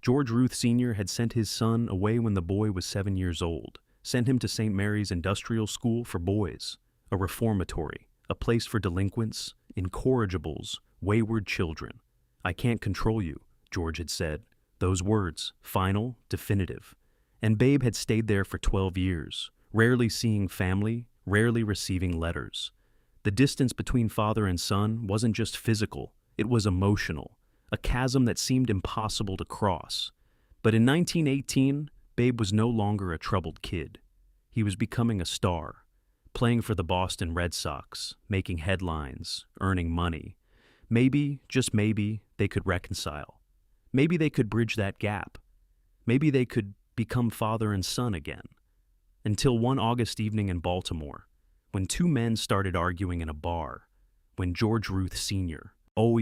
George Ruth Sr. had sent his son away when the boy was 7 years old, sent him to St. Mary's Industrial School for Boys, a reformatory, a place for delinquents, incorrigibles, wayward children. "I can't control you," George had said. Those words, final, definitive. And Babe had stayed there for 12 years, rarely seeing family, rarely receiving letters. The distance between father and son wasn't just physical, it was emotional, a chasm that seemed impossible to cross. But in 1918, Babe was no longer a troubled kid. He was becoming a star, playing for the Boston Red Sox, making headlines, earning money. Maybe, just maybe, they could reconcile. Maybe they could bridge that gap. Maybe they could become father and son again. Until one August evening in Baltimore, when two men started arguing in a bar, when George Ruth Sr.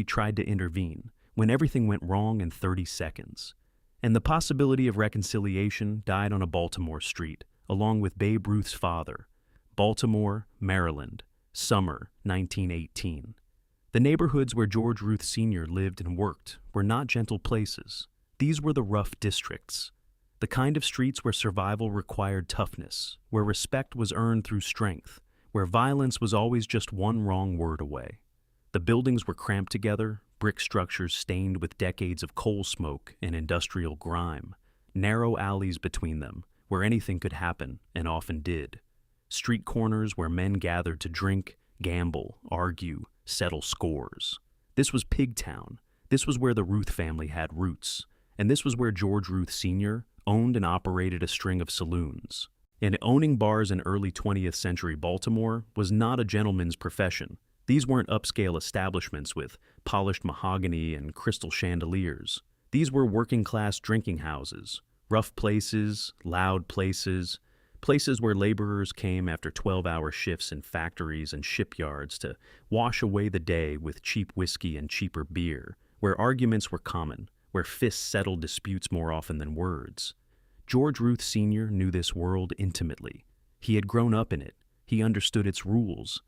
tried to intervene, when everything went wrong in 30 seconds. And the possibility of reconciliation died on a Baltimore street, along with Babe Ruth's father. Baltimore, Maryland, summer 1918. The neighborhoods where George Ruth Sr. lived and worked were not gentle places. These were the rough districts, the kind of streets where survival required toughness, where respect was earned through strength, where violence was always just one wrong word away. The buildings were cramped together, brick structures stained with decades of coal smoke and industrial grime, narrow alleys between them, where anything could happen and often did. Street corners where men gathered to drink, gamble, argue, settle scores. This was Pigtown. This was where the Ruth family had roots. And this was where George Ruth Sr. owned and operated a string of saloons. And owning bars in early 20th century Baltimore was not a gentleman's profession. These weren't upscale establishments with polished mahogany and crystal chandeliers. These were working-class drinking houses, rough places, loud places, places where laborers came after 12-hour shifts in factories and shipyards to wash away the day with cheap whiskey and cheaper beer, where arguments were common, where fists settled disputes more often than words. George Ruth Sr. knew this world intimately. He had grown up in it. He understood its rules.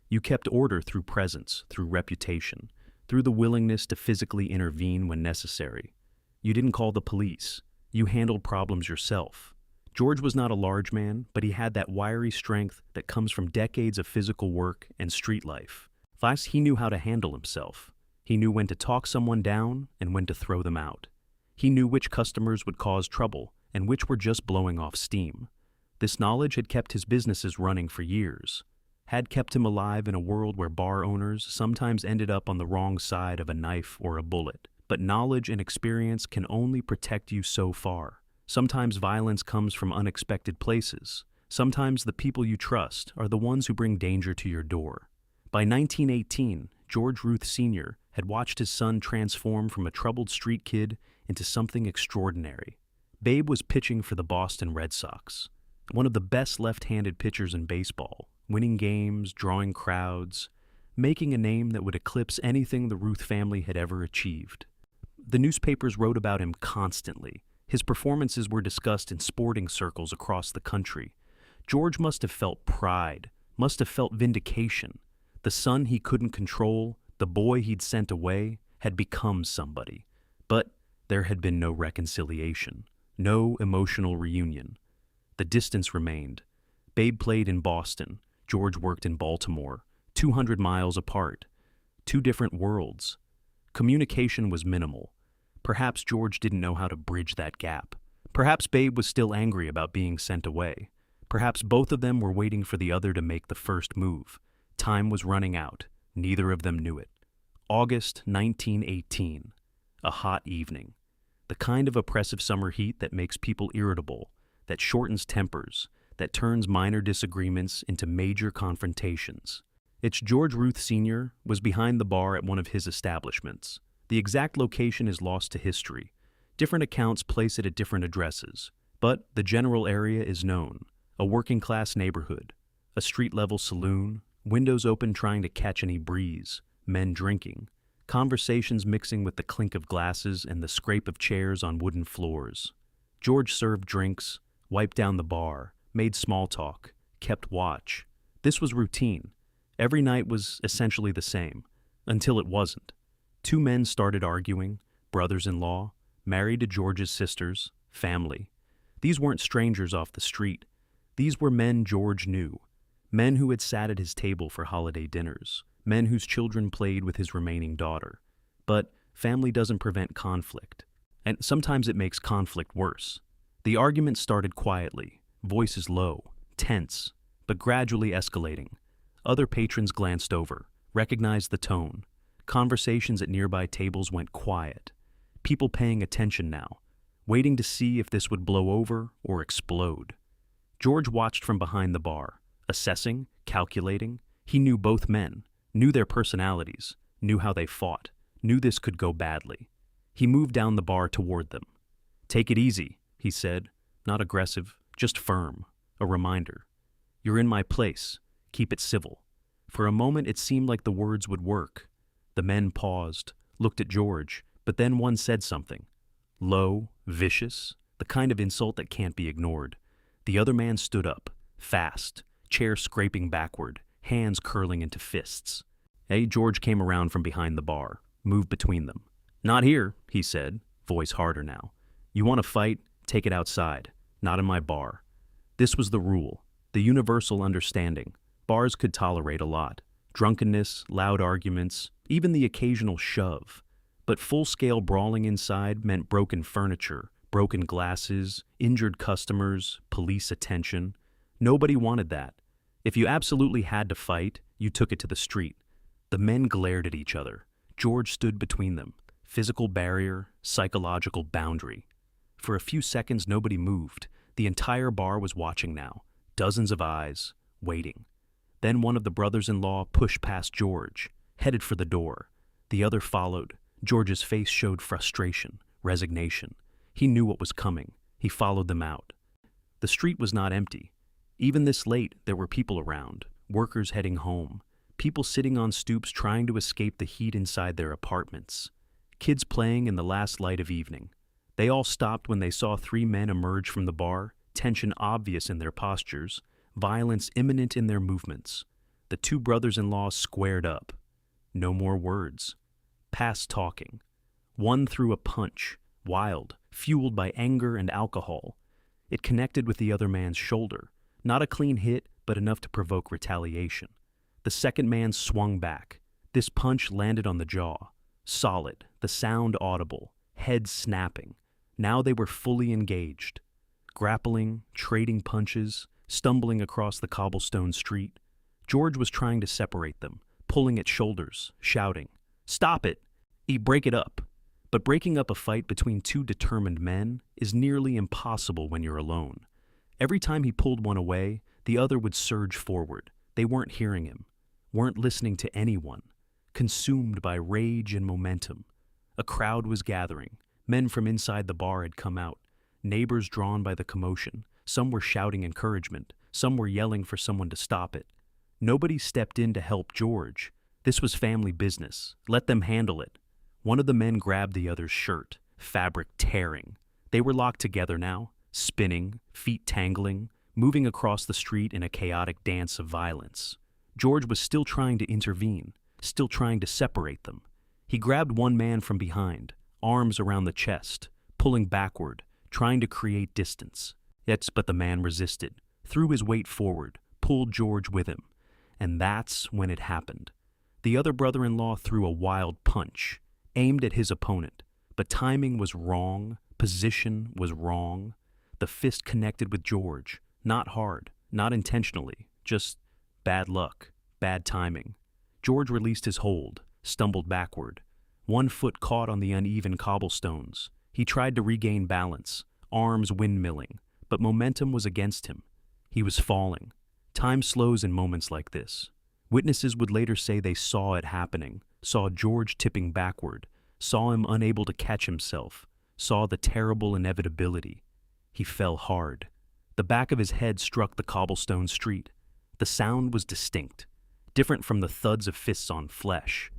You kept order through presence, through reputation, through the willingness to physically intervene when necessary. You didn't call the police. You handled problems yourself. George was not a large man, but he had that wiry strength that comes from decades of physical work and street life. Thus, he knew how to handle himself. He knew when to talk someone down and when to throw them out. He knew which customers would cause trouble and which were just blowing off steam. This knowledge had kept his businesses running for years, had kept him alive in a world where bar owners sometimes ended up on the wrong side of a knife or a bullet. But knowledge and experience can only protect you so far. Sometimes violence comes from unexpected places. Sometimes the people you trust are the ones who bring danger to your door. By 1918, George Ruth Sr. had watched his son transform from a troubled street kid into something extraordinary. Babe was pitching for the Boston Red Sox, one of the best left-handed pitchers in baseball, winning games, drawing crowds, making a name that would eclipse anything the Ruth family had ever achieved. The newspapers wrote about him constantly. His performances were discussed in sporting circles across the country. George must have felt pride, must have felt vindication. The son he couldn't control, the boy he'd sent away, had become somebody. But there had been no reconciliation, no emotional reunion. The distance remained. Babe played in Boston. George worked in Baltimore, 200 miles apart. Two different worlds. Communication was minimal. Perhaps George didn't know how to bridge that gap. Perhaps Babe was still angry about being sent away. Perhaps both of them were waiting for the other to make the first move. Time was running out. Neither of them knew it. August 1918. A hot evening. The kind of oppressive summer heat that makes people irritable, that shortens tempers, that turns minor disagreements into major confrontations. It's George Ruth Sr. was behind the bar at one of his establishments. The exact location is lost to history. Different accounts place it at different addresses, but the general area is known. A working-class neighborhood, a street-level saloon, windows open trying to catch any breeze, men drinking, conversations mixing with the clink of glasses and the scrape of chairs on wooden floors. George served drinks, wiped down the bar, made small talk, kept watch. This was routine. Every night was essentially the same, until it wasn't. Two men started arguing, brothers-in-law. married to George's sisters, family. These weren't strangers off the street. These were men George knew, men who had sat at his table for holiday dinners, men whose children played with his remaining daughter. But family doesn't prevent conflict, and sometimes it makes conflict worse. The argument started quietly, voices low, tense, but gradually escalating. Other patrons glanced over, recognized the tone. Conversations at nearby tables went quiet. People paying attention now, waiting to see if this would blow over or explode. George watched from behind the bar, assessing, calculating. He knew both men, knew their personalities, knew how they fought, knew this could go badly. He moved down the bar toward them. "Take it easy," he said, not aggressive, just firm, a reminder. "You're in my place. Keep it civil." For a moment it seemed like the words would work. The men paused, looked at George, but then one said something. Low, vicious, the kind of insult that can't be ignored. The other man stood up, fast, chair scraping backward, hands curling into fists. George came around from behind the bar, moved between them. "Not here," he said, voice harder now. "You want to fight? Take it outside, not in my bar." This was the rule, the universal understanding. Bars could tolerate a lot. Drunkenness, loud arguments, even the occasional shove. But full-scale brawling inside meant broken furniture, broken glasses, injured customers, police attention. Nobody wanted that. If you absolutely had to fight, you took it to the street. The men glared at each other. George stood between them. Physical barrier, psychological boundary. For a few seconds, nobody moved. The entire bar was watching now. Dozens of eyes, waiting. Then one of the brothers-in-law pushed past George, headed for the door. The other followed. George's face showed frustration, resignation. He knew what was coming. He followed them out. The street was not empty. Even this late, there were people around, workers heading home, people sitting on stoops trying to escape the heat inside their apartments, kids playing in the last light of evening. They all stopped when they saw three men emerge from the bar, tension obvious in their postures, violence imminent in their movements. The two brothers-in-law squared up. No more words. Past talking. One threw a punch, wild, fueled by anger and alcohol. It connected with the other man's shoulder. Not a clean hit, but enough to provoke retaliation. The second man swung back. This punch landed on the jaw. Solid, the sound audible, head snapping. Now they were fully engaged. Grappling, trading punches, stumbling across the cobblestone street. George was trying to separate them, pulling at shoulders, shouting, "Stop it! Break it up!" But breaking up a fight between two determined men is nearly impossible when you're alone. Every time he pulled one away, the other would surge forward. They weren't hearing him, weren't listening to anyone, consumed by rage and momentum. A crowd was gathering. Men from inside the bar had come out, neighbors drawn by the commotion. Some were shouting encouragement. Some were yelling for someone to stop it. Nobody stepped in to help George. This was family business. Let them handle it. One of the men grabbed the other's shirt, fabric tearing. They were locked together now, spinning, feet tangling, moving across the street in a chaotic dance of violence. George was still trying to intervene, still trying to separate them. He grabbed one man from behind, arms around the chest, pulling backward, trying to create distance. But the man resisted, threw his weight forward, pulled George with him. And that's when it happened. The other brother-in-law threw a wild punch, aimed at his opponent, but timing was wrong, position was wrong. The fist connected with George, not hard, not intentionally, just bad luck, bad timing. George released his hold, stumbled backward. One foot caught on the uneven cobblestones. He tried to regain balance, arms windmilling, but momentum was against him. He was falling. Time slows in moments like this. Witnesses would later say they saw it happening, saw George tipping backward, saw him unable to catch himself, saw the terrible inevitability. He fell hard. The back of his head struck the cobblestone street. The sound was distinct, different from the thuds of fists on flesh.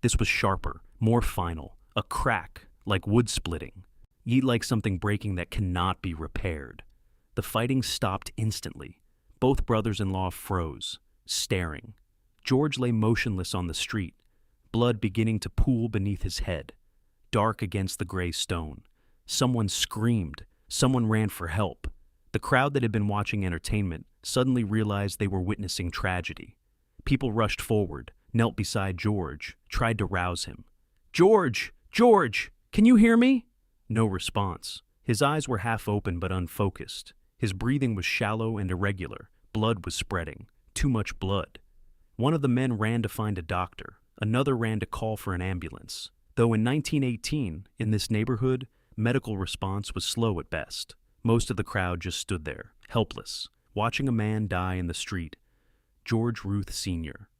This was sharper, more final, a crack, like wood splitting, like something breaking that cannot be repaired. The fighting stopped instantly. Both brothers-in-law froze, staring. George lay motionless on the street, blood beginning to pool beneath his head, dark against the gray stone. Someone screamed. Someone ran for help. The crowd that had been watching entertainment suddenly realized they were witnessing tragedy. People rushed forward, knelt beside George, tried to rouse him. "George! George! Can you hear me?" No response. His eyes were half open but unfocused. His breathing was shallow and irregular. Blood was spreading. Too much blood. One of the men ran to find a doctor. Another ran to call for an ambulance. Though in 1918, in this neighborhood, medical response was slow at best. Most of the crowd just stood there, helpless, watching a man die in the street. George Ruth Sr.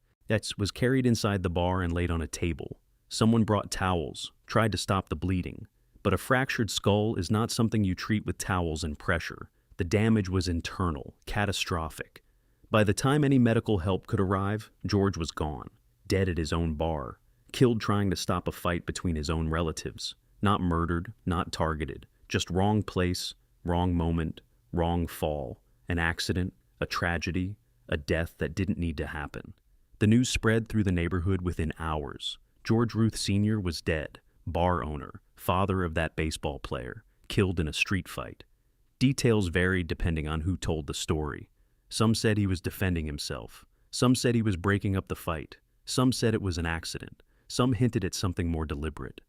was carried inside the bar and laid on a table. Someone brought towels, tried to stop the bleeding. But a fractured skull is not something you treat with towels and pressure. The damage was internal, catastrophic. By the time any medical help could arrive, George was gone, dead at his own bar, killed trying to stop a fight between his own relatives. Not murdered, not targeted, just wrong place, wrong moment, wrong fall, an accident, a tragedy, a death that didn't need to happen. The news spread through the neighborhood within hours. George Ruth Sr. was dead, bar owner, father of that baseball player, killed in a street fight. Details varied depending on who told the story. Some said he was defending himself. Some said he was breaking up the fight. Some said it was an accident. Some hinted at something more deliberate.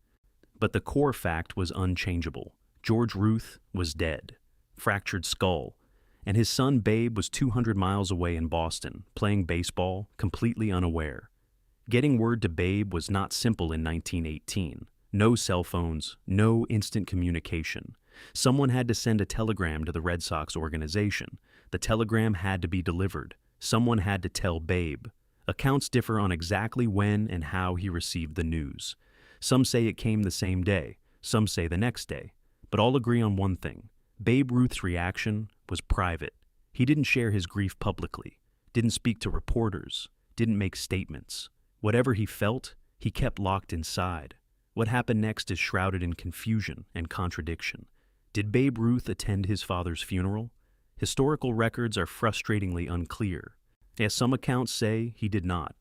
But the core fact was unchangeable. George Ruth was dead. Fractured skull. And his son Babe was 200 miles away in Boston, playing baseball, completely unaware. Getting word to Babe was not simple in 1918. No cell phones, no instant communication. Someone had to send a telegram to the Red Sox organization. The telegram had to be delivered. Someone had to tell Babe. Accounts differ on exactly when and how he received the news. Some say it came the same day. Some say the next day. But all agree on one thing. Babe Ruth's reaction was private. He didn't share his grief publicly, didn't speak to reporters, didn't make statements. Whatever he felt, he kept locked inside. What happened next is shrouded in confusion and contradiction. Did Babe Ruth attend his father's funeral? Historical records are frustratingly unclear. As some accounts say, he did not.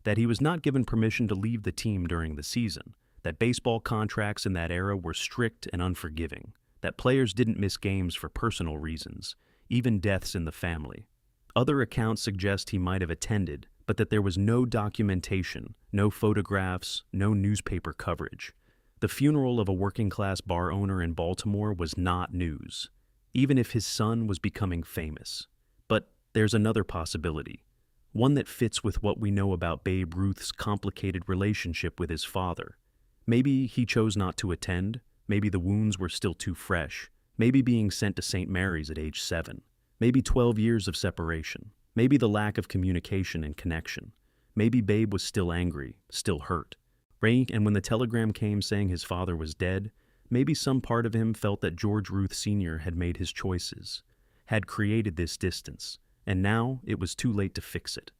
That he was not given permission to leave the team during the season. That baseball contracts in that era were strict and unforgiving. That players didn't miss games for personal reasons, even deaths in the family. Other accounts suggest he might have attended, but that there was no documentation, no photographs, no newspaper coverage. The funeral of a working-class bar owner in Baltimore was not news, even if his son was becoming famous. But there's another possibility, one that fits with what we know about Babe Ruth's complicated relationship with his father. Maybe he chose not to attend, maybe the wounds were still too fresh, maybe being sent to St. Mary's at age 7, maybe 12 years of separation, maybe the lack of communication and connection. Maybe Babe was still angry, still hurt. And when the telegram came saying his father was dead, maybe some part of him felt that George Ruth Sr. had made his choices, had created this distance, and now it was too late to fix it.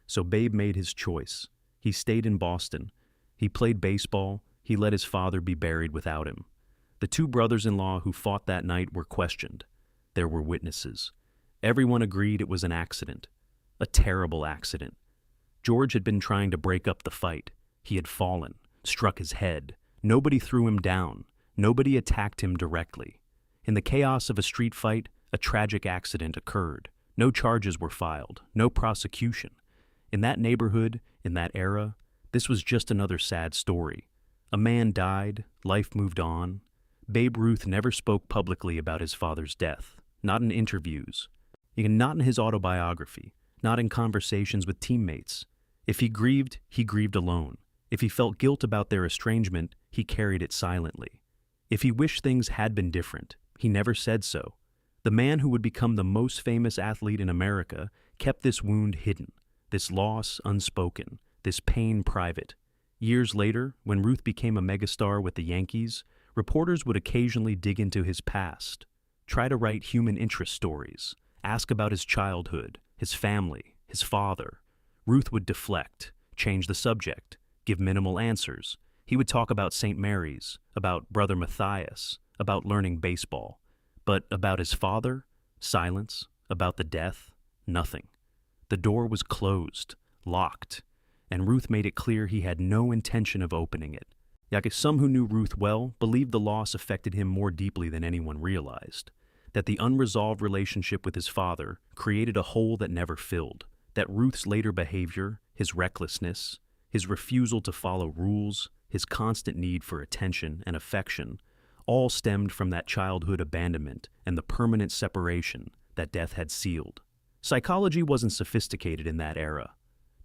So Babe made his choice. He stayed in Boston. He played baseball. He let his father be buried without him. The two brothers-in-law who fought that night were questioned. There were witnesses. Everyone agreed it was an accident. A terrible accident. George had been trying to break up the fight. He had fallen, struck his head. Nobody threw him down. Nobody attacked him directly. In the chaos of a street fight, a tragic accident occurred. No charges were filed, no prosecution. In that neighborhood, in that era, this was just another sad story. A man died, life moved on. Babe Ruth never spoke publicly about his father's death, not in interviews, not in his autobiography, not in conversations with teammates. If he grieved alone. If he felt guilt about their estrangement, he carried it silently. If he wished things had been different, he never said so. The man who would become the most famous athlete in America kept this wound hidden, this loss unspoken, this pain private. Years later, when Ruth became a megastar with the Yankees, reporters would occasionally dig into his past, try to write human interest stories, ask about his childhood, his family, his father. Ruth would deflect, change the subject, give minimal answers. He would talk about St. Mary's, about Brother Matthias, about learning baseball. But about his father, silence. About the death, nothing. The door was closed, locked, and Ruth made it clear he had no intention of opening it. Some who knew Ruth well believed the loss affected him more deeply than anyone realized, that the unresolved relationship with his father created a hole that never filled, that Ruth's later behavior, his recklessness, his refusal to follow rules, his constant need for attention and affection, all stemmed from that childhood abandonment and the permanent separation that death had sealed. Psychology wasn't sophisticated in that era.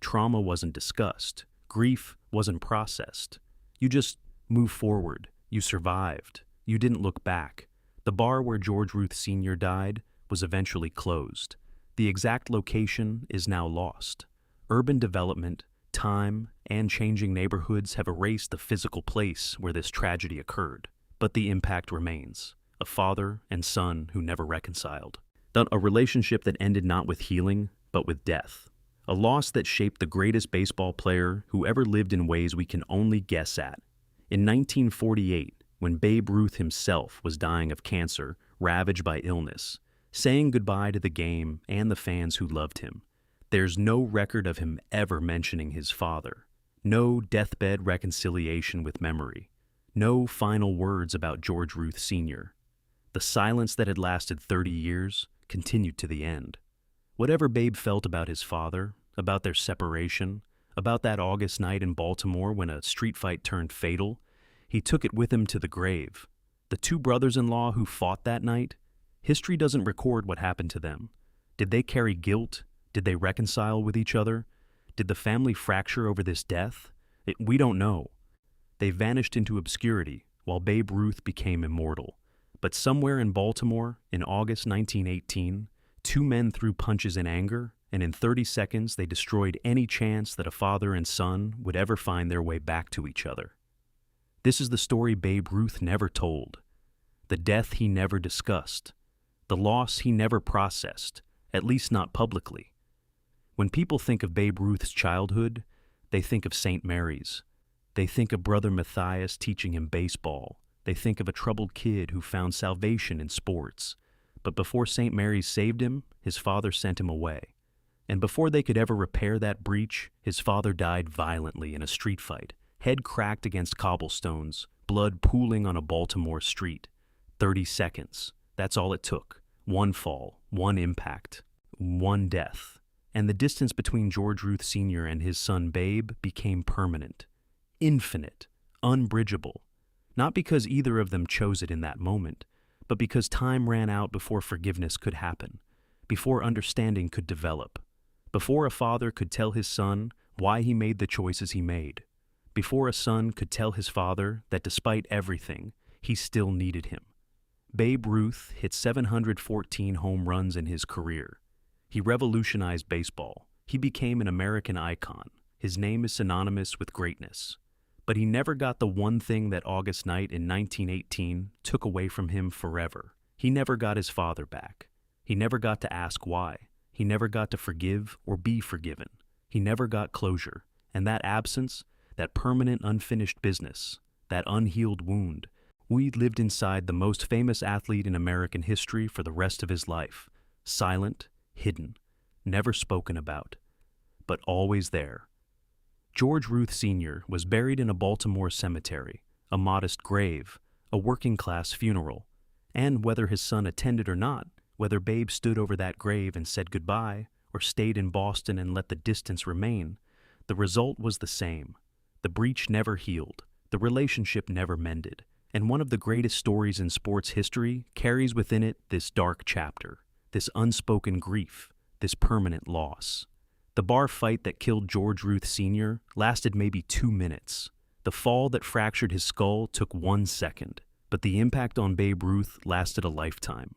Trauma wasn't discussed. Grief wasn't processed. You just moved forward. You survived. You didn't look back. The bar where George Ruth Sr. died was eventually closed. The exact location is now lost. Urban development, time, and changing neighborhoods have erased the physical place where this tragedy occurred. But the impact remains. A father and son who never reconciled. A relationship that ended not with healing, but with death. A loss that shaped the greatest baseball player who ever lived in ways we can only guess at. In 1948, when Babe Ruth himself was dying of cancer, ravaged by illness, saying goodbye to the game and the fans who loved him, there's no record of him ever mentioning his father. No deathbed reconciliation with memory. No final words about George Ruth Sr. The silence that had lasted 30 years continued to the end. Whatever Babe felt about his father, about their separation, about that August night in Baltimore when a street fight turned fatal, he took it with him to the grave. The two brothers-in-law who fought that night, history doesn't record what happened to them. Did they carry guilt? Did they reconcile with each other? Did the family fracture over this death? We don't know. They vanished into obscurity while Babe Ruth became immortal. But somewhere in Baltimore, in August 1918, two men threw punches in anger, and in 30 seconds they destroyed any chance that a father and son would ever find their way back to each other. This is the story Babe Ruth never told, the death he never discussed, the loss he never processed, at least not publicly. When people think of Babe Ruth's childhood, they think of St. Mary's. They think of Brother Matthias teaching him baseball. They think of a troubled kid who found salvation in sports. But before St. Mary's saved him, his father sent him away. And before they could ever repair that breach, his father died violently in a street fight, head cracked against cobblestones, blood pooling on a Baltimore street. 30 seconds. That's all it took. One fall, one impact, one death. And the distance between George Ruth Sr. and his son Babe became permanent, infinite, unbridgeable. Not because either of them chose it in that moment, but because time ran out before forgiveness could happen, before understanding could develop, before a father could tell his son why he made the choices he made, before a son could tell his father that despite everything, he still needed him. Babe Ruth hit 714 home runs in his career. He revolutionized baseball. He became an American icon. His name is synonymous with greatness. But he never got the one thing that August night in 1918 took away from him forever. He never got his father back. He never got to ask why. He never got to forgive or be forgiven. He never got closure. And that absence, that permanent unfinished business, that unhealed wound, we lived inside the most famous athlete in American history for the rest of his life. Silent, hidden, never spoken about, but always there. George Ruth Sr. was buried in a Baltimore cemetery, a modest grave, a working-class funeral, and whether his son attended or not, whether Babe stood over that grave and said goodbye, or stayed in Boston and let the distance remain, the result was the same. The breach never healed, the relationship never mended, and one of the greatest stories in sports history carries within it this dark chapter, this unspoken grief, this permanent loss. The bar fight that killed George Ruth Sr. lasted maybe 2 minutes. The fall that fractured his skull took 1 second, but the impact on Babe Ruth lasted a lifetime.